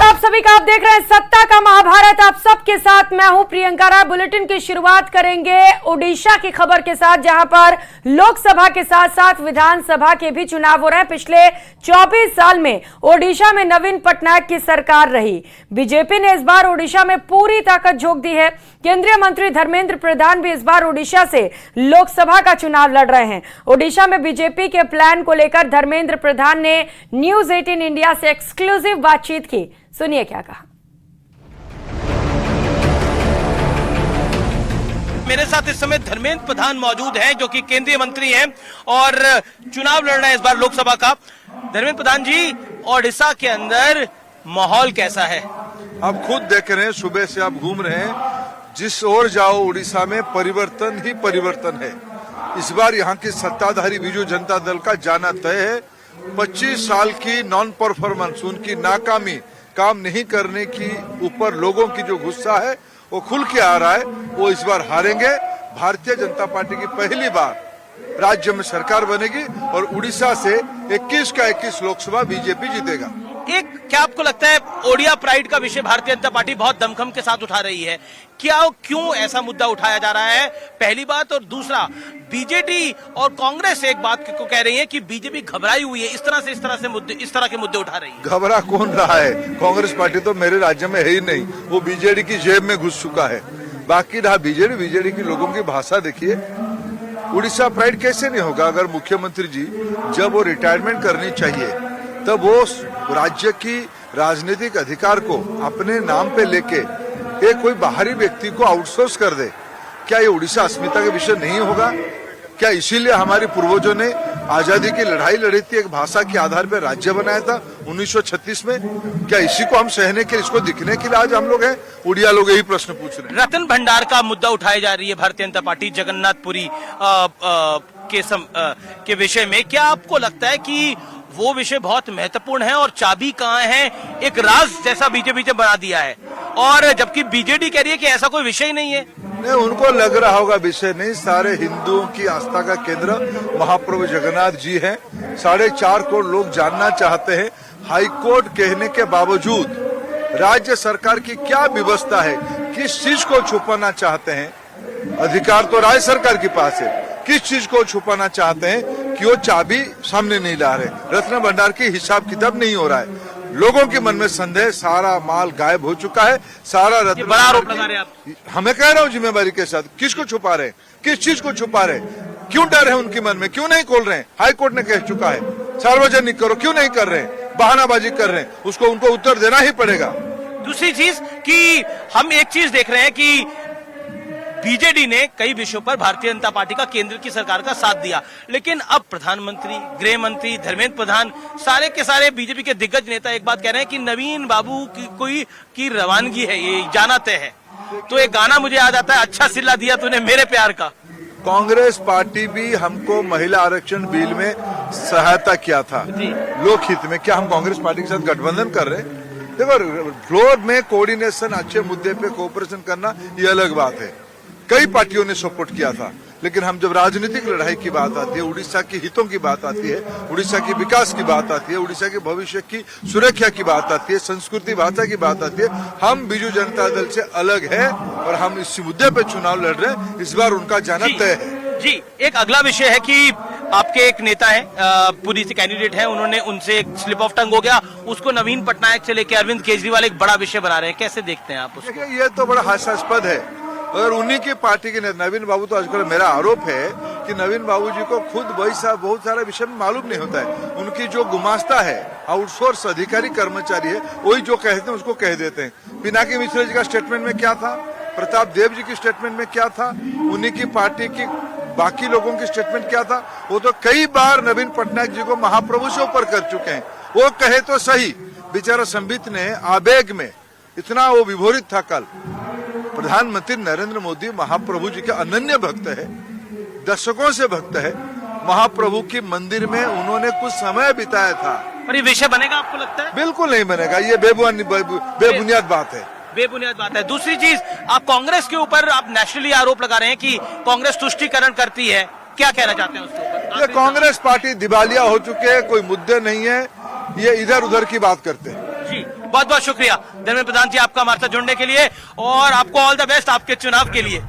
आप सभी का, आप देख रहे हैं सत्ता का महाभारत। आप सबके साथ मैं हूं प्रियंका राय। बुलेटिन की शुरुआत करेंगे ओडिशा की खबर के साथ, जहां पर लोकसभा के साथ साथ विधानसभा के भी चुनाव हो रहे हैं। पिछले 24 साल में ओडिशा में नवीन पटनायक की सरकार रही। बीजेपी ने इस बार ओडिशा में पूरी ताकत झोंक दी है। केंद्रीय मंत्री धर्मेंद्र प्रधान भी इस बार ओडिशा से लोकसभा का चुनाव लड़ रहे हैं। ओडिशा में बीजेपी के प्लान को लेकर धर्मेंद्र प्रधान ने न्यूज 18 इंडिया से एक्सक्लूसिव बातचीत की। सुनिए क्या कहा। मेरे साथ इस समय धर्मेंद्र प्रधान मौजूद हैं, जो कि केंद्रीय मंत्री हैं और चुनाव लड़ रहे हैं इस बार लोकसभा का। धर्मेंद्र प्रधान जी, ओडिशा के अंदर माहौल कैसा है? आप खुद देख रहे हैं, सुबह से आप घूम रहे हैं, जिस ओर जाओ उड़ीसा में परिवर्तन ही परिवर्तन है। इस बार यहाँ की सत्ताधारी बीजू जनता दल का जाना तय है। 25 साल की नॉन परफॉर्मेंस, उनकी नाकामी, काम नहीं करने की ऊपर लोगों की जो गुस्सा है वो खुल के आ रहा है। वो इस बार हारेंगे। भारतीय जनता पार्टी की पहली बार राज्य में सरकार बनेगी और उड़ीसा से 21 का 21 लोकसभा बीजेपी जीतेगा। क्या आपको लगता है ओडिया प्राइड का विषय भारतीय जनता पार्टी बहुत दमखम के साथ उठा रही है? क्यों ऐसा मुद्दा उठाया जा रहा है, पहली बात। और दूसरा, बीजेडी और कांग्रेस एक बात को कह रही है कि बीजेपी घबराई हुई है, इस तरह के मुद्दे उठा रही है। घबरा कौन रहा है? कांग्रेस पार्टी तो मेरे राज्य में है ही नहीं, वो बीजेडी की जेब में घुस चुका है। बाकी रहा बीजेडी की लोगों की भाषा देखिए। उड़ीसा प्राइड कैसे नहीं होगा अगर मुख्यमंत्री जी जब वो रिटायरमेंट करनी चाहिए तब वो राज्य की राजनीतिक अधिकार को अपने नाम पे लेके एक कोई बाहरी व्यक्ति को आउटसोर्स कर दे। क्या ये उड़ीसा अस्मिता का विषय नहीं होगा? क्या इसीलिए हमारे पूर्वजों ने आजादी की लड़ाई लड़ी थी, एक भाषा के आधार पर राज्य बनाया था 1936 में? क्या इसी को हम सहने के, इसको दिखने के लिए आज हम लोग हैं? उड़िया लोग यही प्रश्न पूछ रहे हैं। रतन भंडार का मुद्दा उठाई जा रही है भारतीय जनता पार्टी जगन्नाथपुरी के विषय में। क्या आपको लगता है कि वो विषय बहुत महत्वपूर्ण है और चाबी कहाँ है? एक राज जैसा बीजेपी ने बना दिया है, और जबकि बीजेडी कह रही है कि ऐसा कोई विषय नहीं है। नहीं, उनको लग रहा होगा विषय नहीं। सारे हिंदुओं की आस्था का केंद्र महाप्रभु जगन्नाथ जी हैं। 4.5 करोड़ लोग जानना चाहते हैं, हाईकोर्ट कहने के बावजूद राज्य सरकार की क्या व्यवस्था है, किस चीज को छुपाना चाहते हैं? अधिकार तो राज्य सरकार के पास है, किस चीज को छुपाना चाहते हैं कि वो चाबी सामने नहीं ला रहे? रत्न भंडार की हिसाब किताब नहीं हो रहा है। लोगों के मन में संदेह, सारा माल गायब हो चुका है। सारा रत्न बड़ा आरोप लगा रहे हैं आप। हमें कह रहा हूँ जिम्मेवारी के साथ, किसको छुपा रहे, किस चीज को छुपा रहे? क्यों डर है उनके मन में? क्यों नहीं खोल रहे हैं? हाईकोर्ट ने कह चुका है सार्वजनिक करो, क्यों नहीं कर रहे हैं? बहानाबाजी कर रहे हैं, उसको उनको उत्तर देना ही पड़ेगा। दूसरी चीज कि हम एक चीज देख रहे हैं कि बीजेडी ने कई विषयों पर भारतीय जनता पार्टी का, केंद्र की सरकार का साथ दिया, लेकिन अब प्रधानमंत्री, गृह मंत्री धर्मेंद्र प्रधान, सारे के सारे बीजेपी के दिग्गज नेता एक बात कह रहे हैं कि नवीन बाबू की रवानगी है, ये जाना तय है। तो एक गाना मुझे याद आता है, अच्छा सिला दिया तूने मेरे प्यार का। कांग्रेस पार्टी भी हमको महिला आरक्षण बिल में सहायता किया था लोकहित में। क्या हम कांग्रेस पार्टी के साथ गठबंधन कर रहे हैं? देखो, फ्लोर में कोऑर्डिनेशन, अच्छे मुद्दे पे कोऑपरेशन करना, ये अलग बात है। कई पार्टियों ने सपोर्ट किया था, लेकिन हम जब राजनीतिक लड़ाई की बात आती है, उड़ीसा की हितों की बात आती है, उड़ीसा के विकास की बात आती है, उड़ीसा के भविष्य की सुरक्षा की बात आती है, संस्कृति भाषा की बात आती है, हम बीजू जनता दल से अलग है और हम इस मुद्दे पे चुनाव लड़ रहे हैं। इस बार उनका जाना तय है। जी, एक अगला विषय है कि आपके एक नेता है, पुरी से कैंडिडेट है, उन्होंने उनसे एक स्लिप ऑफ टंग हो गया, उसको नवीन पटनायक से लेकर अरविंद केजरीवाल एक बड़ा विषय बना रहे हैं। कैसे देखते हैं आप उसको? ये तो बड़ा हास्यास्पद है। और उन्हीं की पार्टी के नवीन बाबू, तो आजकल मेरा आरोप है कि नवीन बाबू जी को खुद बहुत सारा विषय में मालूम नहीं होता है। उनकी जो गुमास्ता है, आउटसोर्स अधिकारी कर्मचारी है, वही जो कहते हैं उसको कह देते हैं। पिनाकी मिश्रा जी का स्टेटमेंट में क्या था, प्रताप देव जी की स्टेटमेंट में क्या था, उन्हीं की पार्टी की बाकी लोगों की स्टेटमेंट क्या था? वो तो कई बार नवीन पटनायक जी को महाप्रभु से ऊपर कर चुके हैं। वो कहे तो सही, बेचारा संबित ने आवेग में इतना वो विभोरित था। कल प्रधानमंत्री नरेंद्र मोदी महाप्रभु जी के अनन्य भक्त है, दशकों से भक्त है। महाप्रभु की मंदिर में उन्होंने कुछ समय बिताया था। पर ये विषय बनेगा आपको लगता है? बिल्कुल नहीं बनेगा, ये बेबुनियाद बात है। बेबुनियाद बात है। दूसरी चीज, आप कांग्रेस के ऊपर आप नेशनली आरोप लगा रहे हैं कि कांग्रेस तुष्टीकरण करती है, क्या कहना चाहते हैं उसके ऊपर? ये कांग्रेस पार्टी दिवालिया हो चुके हैं, कोई मुद्दे नहीं है, ये इधर उधर की बात करते हैं। जी, बहुत बहुत शुक्रिया धर्मेंद्र प्रधान जी आपका हमारे साथ जुड़ने के लिए और आपको ऑल द बेस्ट आपके चुनाव के लिए।